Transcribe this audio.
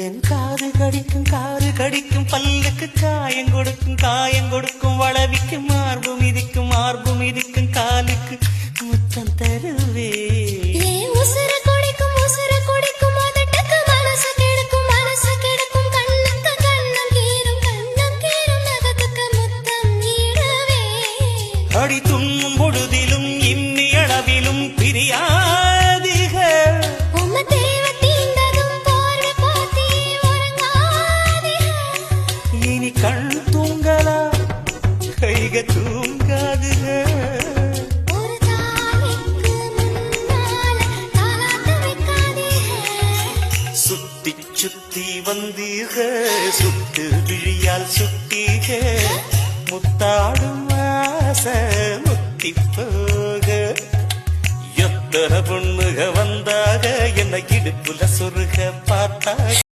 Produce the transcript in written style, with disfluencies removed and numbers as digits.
என் காது கடிக்கும் பல்லுக்கு காயம் கொடுக்கும் வளவிக்கும் மார்பு மிதிக்கும் காலுக்கு முத்தம் தருவே உசுர குடிக்கும் மனசு கெடுக்கும் கண்ணுக்கு கண்ணம் கீரும் நகத்துக்கு முத்தம் நீடவே அடி துண்ணும் பொழுதிலும் இம்மி அளவிலும் பிரியாதிக இனி கண் தூங்கலா கைக தூங்காதுக சுத்தி வந்தீக சுட்டு விழியால் சுட்டீக முத்தாடும் ஆசை முத்தி போக எத்தனை பொண்ணுக வந்தாக என்னை இடுப்புல சொருக பார்த்தா